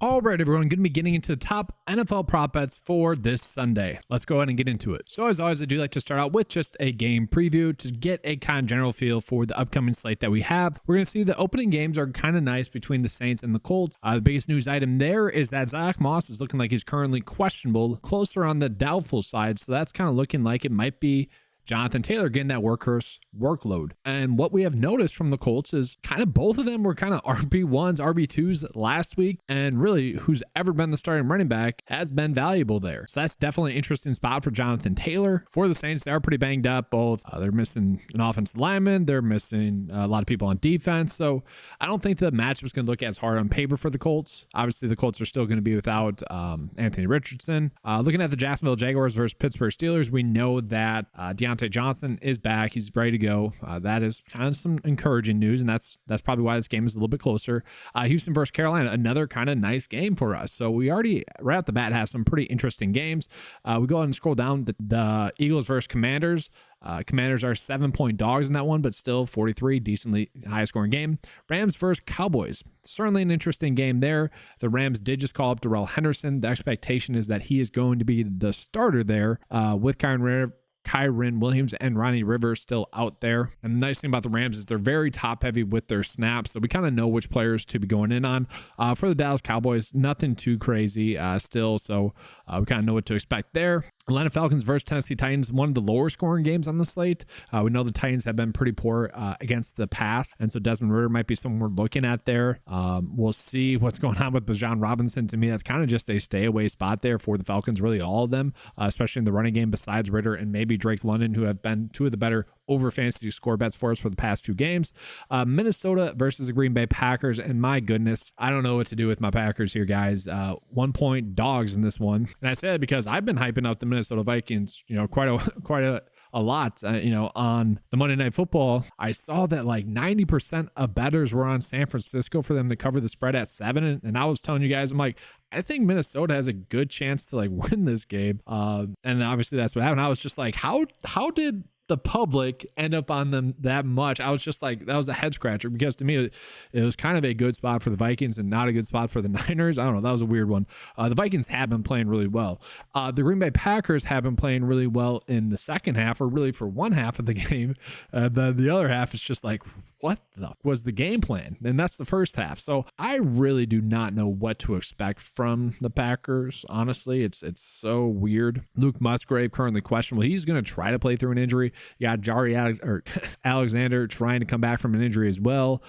All right, everyone, going to be getting into the top NFL prop bets for this Sunday. Let's go ahead and get into it. So as always, I do like to start out with just a game preview to get a kind of general feel for the upcoming slate that we have. We're going to see the opening games are kind of nice between the Saints and the Colts. The biggest news item there is that Zach Moss is looking like he's currently questionable, closer on the doubtful side. So that's kind of looking like it might be Jonathan Taylor getting that workhorse workload. And what we have noticed from the Colts is kind of both of them were kind of RB1s, RB2s last week. And really, who's ever been the starting running back has been valuable there. So that's definitely an interesting spot for Jonathan Taylor. For the Saints, they are pretty banged up. Both they're missing an offensive lineman. They're missing a lot of people on defense. So I don't think the matchup's going to look as hard on paper for the Colts. Obviously, the Colts are still going to be without Anthony Richardson. Looking at the Jacksonville Jaguars versus Pittsburgh Steelers, we know that Deontay Johnson is back. He's ready to go. That is kind of some encouraging news, and that's probably why this game is a little bit closer. Houston versus Carolina, another kind of nice game for us. So we already, right off the bat, have some pretty interesting games. We go ahead and scroll down the Eagles versus Commanders. Commanders are 7-point dogs in that one, but still 43, decently high scoring game. Rams versus Cowboys. Certainly an interesting game there. The Rams did just call up Darrell Henderson. The expectation is that he is going to be the starter there with Kyren Williams and Ronnie Rivers still out there. And the nice thing about the Rams is they're very top heavy with their snaps. So we kind of know which players to be going in on. For the Dallas Cowboys, nothing too crazy still. So we kind of know what to expect there. Atlanta Falcons versus Tennessee Titans, one of the lower scoring games on the slate. We know the Titans have been pretty poor against the pass, and so Desmond Ridder might be someone we're looking at there. We'll see what's going on with Bijan Robinson. To me, that's kind of just a stay away spot there for the Falcons, really all of them, especially in the running game besides Ridder and maybe Drake London, who have been two of the better over fantasy score bets for us for the past few games. Minnesota versus the Green Bay Packers, and my goodness, I don't know what to do with my Packers here, guys. 1-point dogs in this one, and I say that because I've been hyping up the Minnesota Vikings, quite a lot, on the Monday Night Football. I saw that like 90% of bettors were on San Francisco for them to cover the spread at 7, and I was telling you guys, I'm like, I think Minnesota has a good chance to like win this game, and obviously that's what happened. I was just like, how did the public end up on them that much? I was just like, that was a head scratcher, because to me it was kind of a good spot for the Vikings and not a good spot for the Niners. I don't know, that was a weird one. The Vikings have been playing really well. The Green Bay Packers have been playing really well in the second half, or really for one half of the game. The other half is just like, what was the game plan? And that's the first half. So I really do not know what to expect from the Packers. Honestly, it's so weird. Luke Musgrave currently questionable. He's going to try to play through an injury. You got Alexander trying to come back from an injury as well.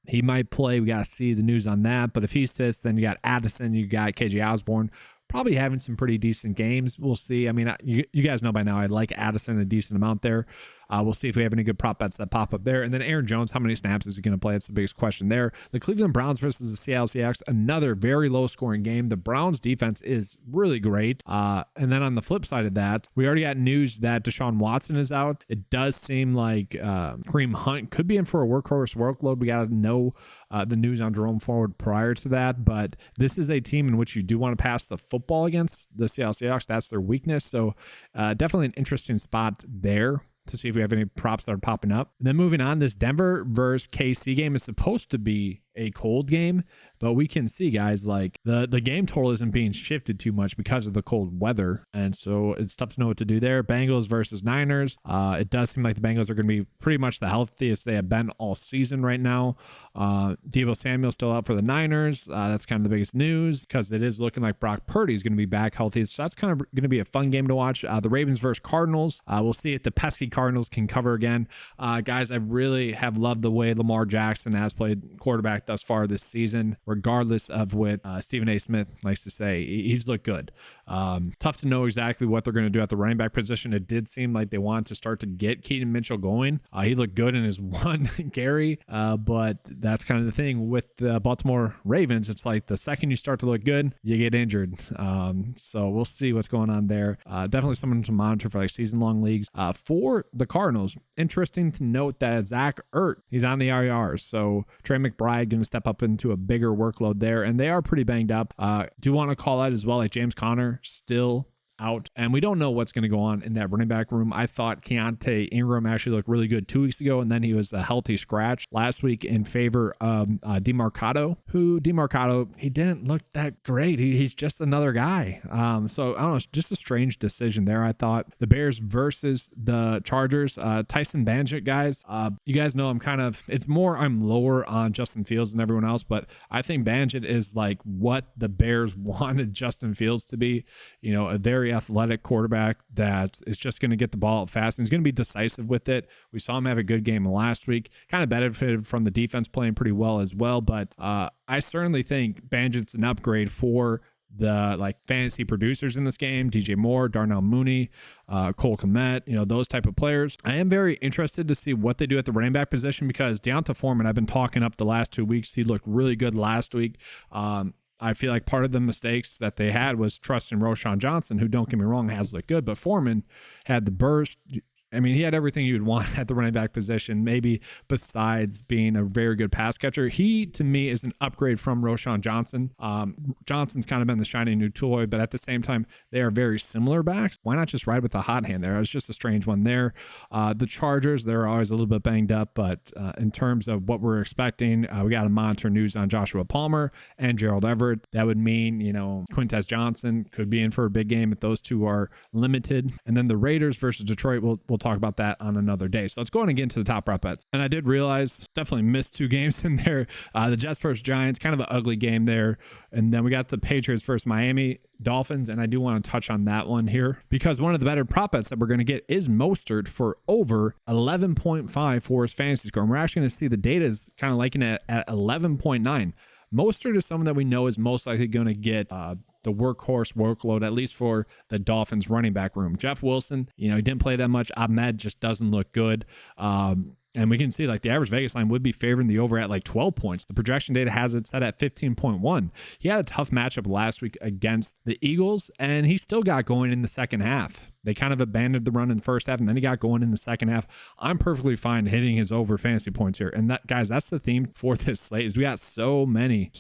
He might play. We got to see the news on that. But if he sits, then you got Addison, you got KJ Osborne, probably having some pretty decent games. We'll see. I mean, you guys know by now I like Addison a decent amount there. We'll see if we have any good prop bets that pop up there. And then Aaron Jones, how many snaps is he going to play? That's the biggest question there. The Cleveland Browns versus the Seattle Seahawks, another very low scoring game. The Browns defense is really great. And then on the flip side of that, we already got news that Deshaun Watson is out. It does seem like Kareem Hunt could be in for a workhorse workload. We got to know the news on Jerome Ford prior to that. But this is a team in which you do want to pass the football against the Seattle Seahawks. That's their weakness. So definitely an interesting spot there to see if we have any props that are popping up. And then moving on, this Denver versus KC game is supposed to be a cold game, but we can see, guys, like the game total isn't being shifted too much because of the cold weather, and so it's tough to know what to do there. Bengals versus Niners. It does seem like the Bengals are going to be pretty much the healthiest they have been all season right now. Deebo Samuel still out for the Niners. That's kind of the biggest news, because it is looking like Brock Purdy is going to be back healthy, so that's kind of going to be a fun game to watch. The Ravens versus Cardinals. We'll see if the pesky Cardinals can cover again. Guys, I really have loved the way Lamar Jackson has played quarterback thus far this season, regardless of what Stephen A. Smith likes to say. He's looked good. Tough to know exactly what they're going to do at the running back position. It did seem like they wanted to start to get Keaton Mitchell going. He looked good in his one carry, but that's kind of the thing with the Baltimore Ravens. It's like the second you start to look good, you get injured. So we'll see what's going on there. Definitely someone to monitor for like season-long leagues. For the Cardinals, interesting to note that Zach Ertz, he's on the IR. So Trey McBride going to step up into a bigger workload there, and they are pretty banged up. Do want to call out as well, like James Conner still out, and we don't know what's going to go on in that running back room. I thought Keontae Ingram actually looked really good 2 weeks ago, and then he was a healthy scratch last week in favor of DeMarcado, he didn't look that great. He's just another guy. So I don't know, it's just a strange decision there. I thought the Bears versus the Chargers, Tyson Bagent, guys, you guys know I'm lower on Justin Fields than everyone else, but I think Bagent is like what the Bears wanted Justin Fields to be, a very athletic quarterback that is just going to get the ball out fast and he's going to be decisive with it. We saw him have a good game last week, kind of benefited from the defense playing pretty well as well, but I certainly think Bagent's an upgrade for the fantasy producers in this game. DJ Moore, Darnell Mooney, Cole Kmet, those type of players. I am very interested to see what they do at the running back position because Deonta Foreman, I've been talking up the last 2 weeks. He looked really good last week. I feel like part of the mistakes that they had was trusting Roschon Johnson, who, don't get me wrong, has looked good, but Foreman had the burst. I mean, he had everything you'd want at the running back position, maybe besides being a very good pass catcher. He, to me, is an upgrade from Roschon Johnson. Johnson's kind of been the shiny new toy, but at the same time, they are very similar backs. Why not just ride with the hot hand there? It was just a strange one there. The Chargers, they're always a little bit banged up, but in terms of what we're expecting, we got to monitor news on Joshua Palmer and Gerald Everett. That would mean, Quintez Johnson could be in for a big game if those two are limited. And then the Raiders versus Detroit, we'll talk about that on another day. So let's go on and get into the top prop bets. And I did realize, definitely missed 2 games in there. The Jets versus Giants, kind of an ugly game there. And then we got the Patriots versus Miami Dolphins. And I do want to touch on that one here because one of the better prop bets that we're going to get is Mostert for over 11.5 for his fantasy score. And we're actually going to see the data is kind of liking it at 11.9. Mostert is someone that we know is most likely going to get the workhorse workload, at least for the Dolphins running back room. Jeff Wilson, he didn't play that much. Ahmed just doesn't look good. And we can see the average Vegas line would be favoring the over at 12 points. The projection data has it set at 15.1. He had a tough matchup last week against the Eagles, and he still got going in the second half. They kind of abandoned the run in the first half, and then he got going in the second half. I'm perfectly fine hitting his over fantasy points here. And that, guys, that's the theme for this slate is we got so many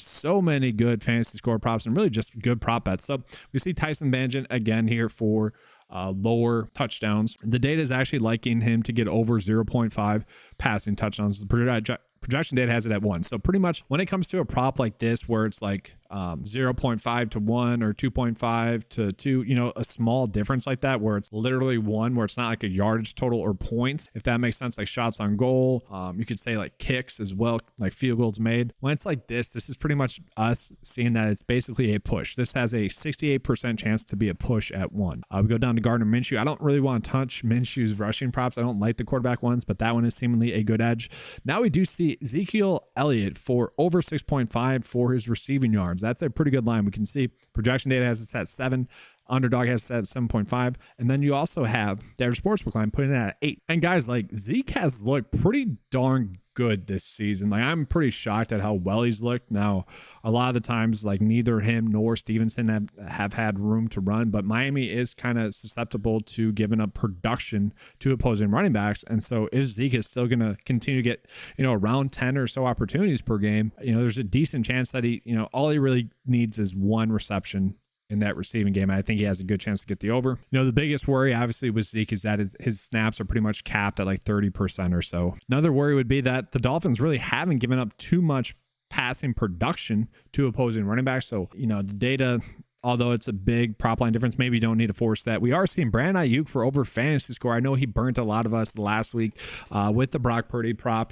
good fantasy score props and really just good prop bets. So we see Tyson Bagent again here for lower touchdowns. The data is actually liking him to get over 0.5 passing touchdowns. The projection data has it at 1. So pretty much when it comes to a prop like this, where it's 0.5 to 1 or 2.5 to 2, a small difference like that, where it's literally 1, where it's not like a yardage total or points, if that makes sense, like shots on goal. You could say kicks as well, like field goals made. When it's like this is pretty much us seeing that it's basically a push. This has a 68% chance to be a push at 1. We go down to Gardner Minshew. I don't really want to touch Minshew's rushing props. I don't like the quarterback ones, but that one is seemingly a good edge. Now we do see Ezekiel Elliott for over 6.5 for his receiving yards. That's a pretty good line. We can see projection data has it set at 7. Underdog has set at 7.5. And then you also have their sportsbook line putting it at 8. And guys, Zeke has looked pretty darn good this season. I'm pretty shocked at how well he's looked. Now, a lot of the times, neither him nor Stevenson have had room to run, but Miami is kind of susceptible to giving up production to opposing running backs. And so if Zeke is still going to continue to get, around 10 or so opportunities per game, there's a decent chance that he, all he really needs is 1 reception in that receiving game. I think he has a good chance to get the over. The biggest worry obviously with Zeke is that his snaps are pretty much capped at 30% or so. Another worry would be that the Dolphins really haven't given up too much passing production to opposing running backs. So, the data, although it's a big prop line difference, maybe you don't need to force that. We are seeing Brandon Ayuk for over fantasy score. I know he burnt a lot of us last week with the Brock Purdy prop.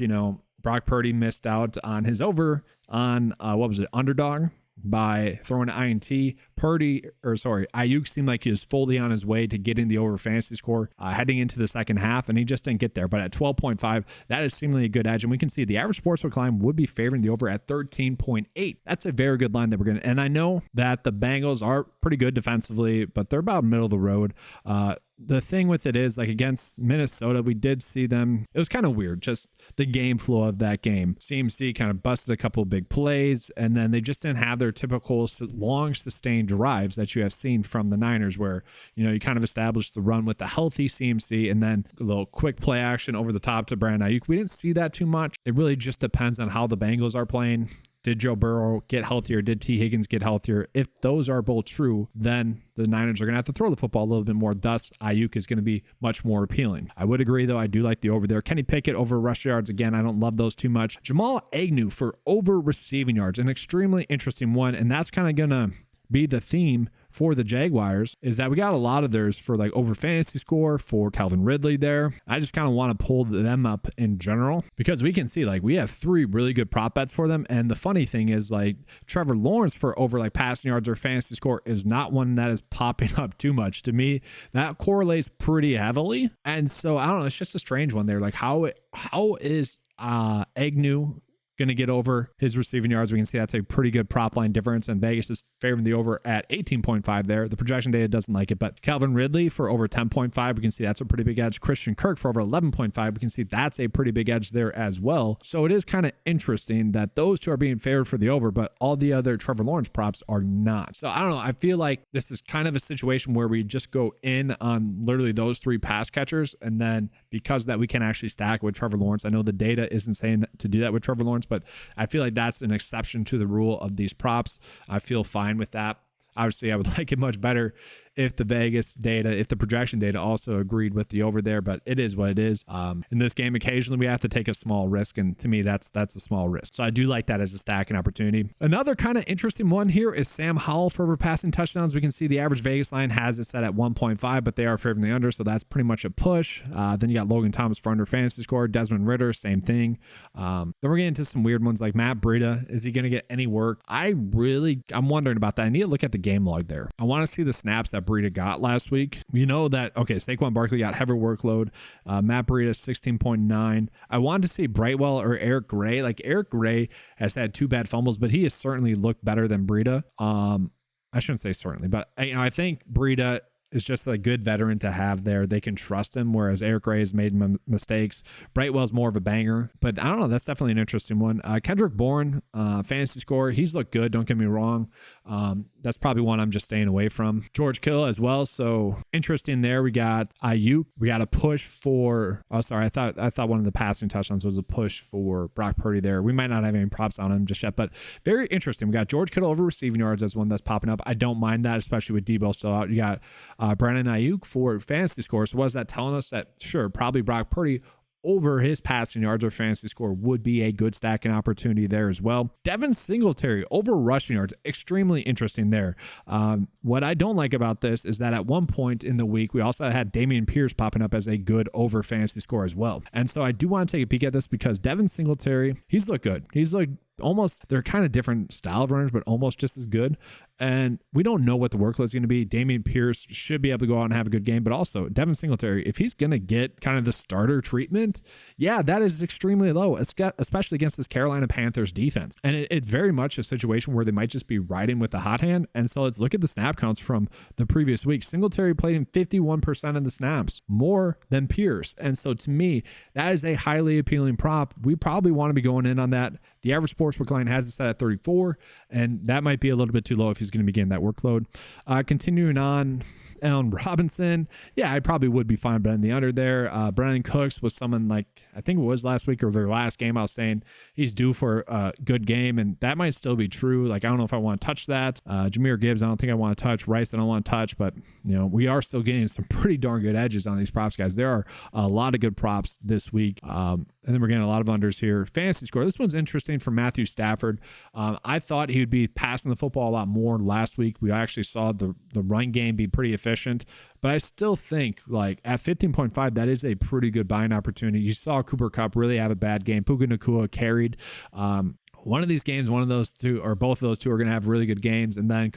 Brock Purdy missed out on his over on Underdog by throwing an INT. Ayuk seemed like he was fully on his way to getting the over fantasy score heading into the second half, and he just didn't get there. But at 12.5, that is seemingly a good edge, and we can see the average sportsbook line would be favoring the over at 13.8. That's a very good line that we're going to, and I know that the Bengals are pretty good defensively, but they're about middle of the road. The thing with it is, against Minnesota, we did see them. It was kind of weird, just the game flow of that game. CMC kind of busted a couple of big plays, and then they just didn't have their typical long, sustained drives that you have seen from the Niners, where, you kind of establish the run with the healthy CMC and then a little quick play action over the top to Brandon Ayuk. We didn't see that too much. It really just depends on how the Bengals are playing. Did Joe Burrow get healthier? Did T. Higgins get healthier? If those are both true, then the Niners are going to have to throw the football a little bit more. Thus, Ayuk is going to be much more appealing. I would agree, though. I do like the over there. Kenny Pickett over rush yards. Again, I don't love those too much. Jamal Agnew for over receiving yards. An extremely interesting one, and that's kind of going to be the theme for the Jaguars, is that we got a lot of theirs for like over fantasy score for Calvin Ridley there. I just kind of want to pull them up in general because we can see like we have 3 really good prop bets for them. And the funny thing is like Trevor Lawrence for over like passing yards or fantasy score is not one that is popping up too much. To me, that correlates pretty heavily. And so I don't know, it's just a strange one there. Like how is Agnew going to get over his receiving yards? We can see that's a pretty good prop line difference, and Vegas is favoring the over at 18.5 there. The projection data doesn't like it, but Calvin Ridley for over 10.5, we can see that's a pretty big edge. Christian Kirk for over 11.5, we can see that's a pretty big edge there as well. So it is kind of interesting that those 2 are being favored for the over, but all the other Trevor Lawrence props are not. So I don't know. I feel like this is kind of a situation where we just go in on literally those 3 pass catchers, and then because of that we can actually stack with Trevor Lawrence. I know the data isn't saying to do that with Trevor Lawrence, but I feel like that's an exception to the rule of these props. I feel fine with that. Obviously, I would like it much better if the Vegas data, if the projection data also agreed with the over there, but it is what it is. In this game, occasionally we have to take a small risk, and to me, that's a small risk. So I do like that as a stacking opportunity. Another kind of interesting one here is Sam Howell for over passing touchdowns. We can see the average Vegas line has it set at 1.5, but they are favoring the under, so that's pretty much a push. Then you got Logan Thomas for under fantasy score, Desmond Ridder, same thing. Then we're getting into some weird ones like Matt Breida. Is he going to get any work? I'm wondering about that. I need to look at the game log there. I want to see the snaps that Breida got last week. You know that, okay, Saquon Barkley got heavy workload. Matt Breida 16.9. I wanted to see Brightwell or Eric Gray. Like Eric Gray has had 2 bad fumbles, but he has certainly looked better than Breida. I shouldn't say certainly, but I think Breida is just a good veteran to have there. They can trust him, whereas Eric Gray has made mistakes. Brightwell's more of a banger, but I don't know. That's definitely an interesting one. Kendrick Bourne, fantasy score. He's looked good. Don't get me wrong. That's probably one I'm just staying away from. George Kittle as well. So interesting there. We got Ayuk. We got a push for, I thought one of the passing touchdowns was a push for Brock Purdy there. We might not have any props on him just yet, but very interesting. We got George Kittle over receiving yards as one that's popping up. I don't mind that, especially with Debo still out. You got Brandon Ayuk for fantasy scores. So what is that telling us? That sure, probably Brock Purdy over his passing yards or fantasy score would be a good stacking opportunity there as well. Devin Singletary over rushing yards, extremely interesting there. What I don't like about this is that at one point in the week, we also had Dameon Pierce popping up as a good over fantasy score as well. And so I do want to take a peek at this because Devin Singletary, he's looked good. He's looked almost, they're kind of different style of runners, but almost just as good. And we don't know what the workload is going to be. Dameon Pierce should be able to go out and have a good game, but also Devin Singletary, if he's going to get kind of the starter treatment, yeah, that is extremely low, especially against this Carolina Panthers defense. And it's very much a situation where they might just be riding with the hot hand. And so let's look at the snap counts from the previous week. Singletary played in 51% of the snaps, more than Pierce. And so to me, that is a highly appealing prop. We probably want to be going in on that. The average sportsbook line has it set at 34, and that might be a little bit too low if he's going to be getting that workload. Continuing on, Allen Robinson, yeah, I probably would be fine betting the under there. Brandon Cooks was someone like, I think it was last week or their last game, I was saying he's due for a good game, and that might still be true. Like, I don't know if I want to touch that. Jahmyr Gibbs, I don't think I want to touch. Rice, I don't want to touch, but we are still getting some pretty darn good edges on these props, guys. There are a lot of good props this week, and then we're getting a lot of unders here. Fantasy score, this one's interesting for Matthew Stafford. I thought he would be passing the football a lot more last week. We actually saw the run game be pretty efficient, but I still think like at 15.5, that is a pretty good buying opportunity. You saw Cooper Kupp really have a bad game. Puka Nacua carried. One of these games, one of those two, or both of those two are going to have really good games, and then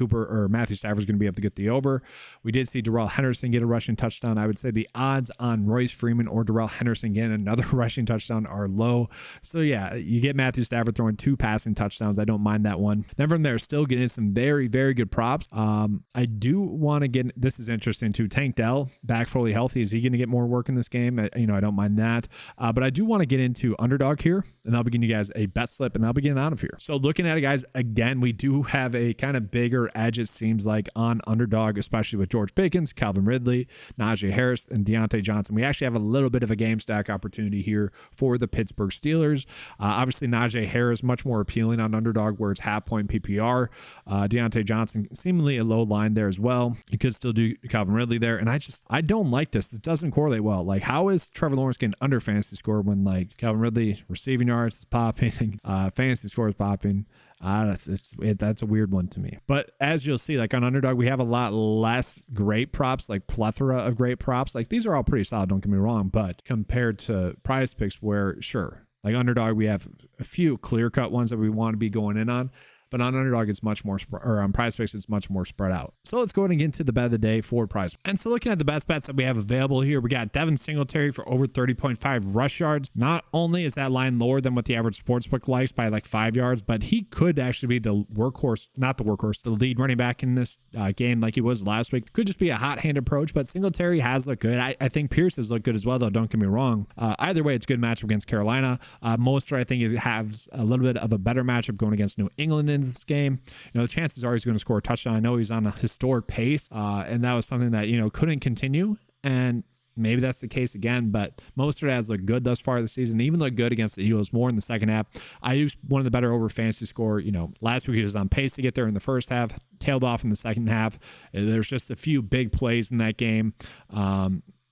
Matthew Stafford is going to be able to get the over. We did see Darrell Henderson get a rushing touchdown. I would say the odds on Royce Freeman or Darrell Henderson getting another rushing touchdown are low. So yeah, you get Matthew Stafford throwing 2 passing touchdowns. I don't mind that one. Then from there, still getting some very, very good props. I do want to get, this is interesting too, Tank Dell back fully healthy. Is he going to get more work in this game? I don't mind that. But I do want to get into underdog here, and I'll begin you guys a bet slip, and I'll begin getting out of here. So looking at it, guys, again, we do have a kind of bigger edge, it seems like, on underdog, especially with George Pickens, Calvin Ridley, Najee Harris, and Deontay Johnson. We actually have a little bit of a game stack opportunity here for the Pittsburgh Steelers. Obviously, Najee Harris much more appealing on underdog, where it's half point PPR. Deontay Johnson seemingly a low line there as well. You could still do Calvin Ridley there, and I don't like this. It doesn't correlate well. Like, how is Trevor Lawrence getting under fantasy score when, like, Calvin Ridley receiving yards is popping, fantasy score is popping? That's a weird one to me. But as you'll see, like on underdog, we have a lot less great props, like plethora of great props. Like, these are all pretty solid, don't get me wrong, but compared to prize picks, where sure, like underdog, we have a few clear-cut ones that we want to be going in on. But on underdog, it's much more, or on PrizePicks, it's much more spread out. So let's go ahead and get into the bet of the day for Prize. And so looking at the best bets that we have available here, we got Devin Singletary for over 30.5 rush yards. Not only is that line lower than what the average sportsbook likes by like 5 yards, but he could actually be the workhorse, not the workhorse, the lead running back in this game like he was last week. Could just be a hot hand approach, but Singletary has looked good. I think Pierce has looked good as well, though. Don't get me wrong. Either way, it's a good matchup against Carolina. Mostert, I think, has a little bit of a better matchup going against New England in this game. You know, the chances are he's going to score a touchdown. I know he's on a historic pace, and that was something that, you know, couldn't continue. And maybe that's the case again, but Mostert has looked good thus far this season, even looked good against the Eagles more in the second half. I used one of the better over fantasy score. You know, last week he was on pace to get there in the first half, tailed off in the second half. There's just a few big plays in that game,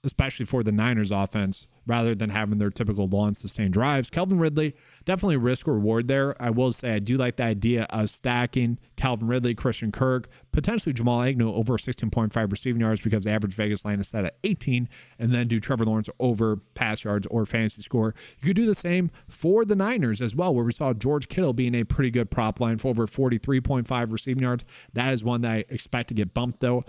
especially for the Niners offense, rather than having their typical long sustained drives. Calvin Ridley, definitely risk reward there. I will say I do like the idea of stacking Calvin Ridley, Christian Kirk, potentially Jamal Agnew over 16.5 receiving yards, because the average Vegas line is set at 18, and then do Trevor Lawrence over pass yards or fantasy score. You could do the same for the Niners as well, where we saw George Kittle being a pretty good prop line for over 43.5 receiving yards. That is one that I expect to get bumped, though,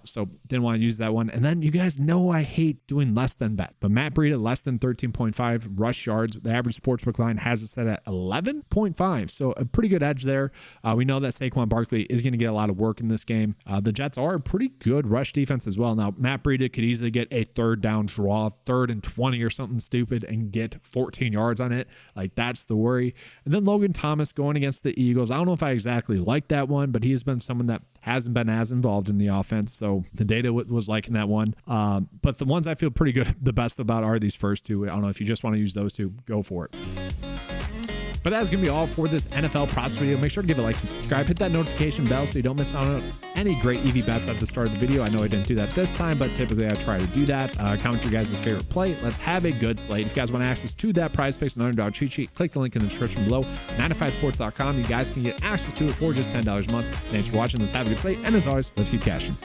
so didn't want to use that one. And then you guys know I hate doing less than bet, but Matt Breida, less than 13.5 rush yards. The average sportsbook line has it set at 11.5, so a pretty good edge there. We know that Saquon Barkley is going to get a lot of work in this game. The Jets are a pretty good rush defense as well. Now, Matt Breida could easily get a third down draw, 3rd and 20 or something stupid, and get 14 yards on it. Like, that's the worry. And then Logan Thomas going against the Eagles. I don't know if I exactly like that one, but he has been someone that hasn't been as involved in the offense, so the data was liking that one. But the ones I feel pretty good, the best about, are these first two. I don't know if you just want to use those two, go for it. But that's going to be all for this NFL props video. Make sure to give a like and subscribe. Hit that notification bell so you don't miss out on any great EV bets at the start of the video. I know I didn't do that this time, but typically I try to do that. Comment your guys' favorite play. Let's have a good slate. If you guys want access to that PrizePicks and Underdog cheat sheet, click the link in the description below. 9to5sports.com. You guys can get access to it for just $10 a month. Thanks for watching. Let's have a good slate. And as always, let's keep cashing.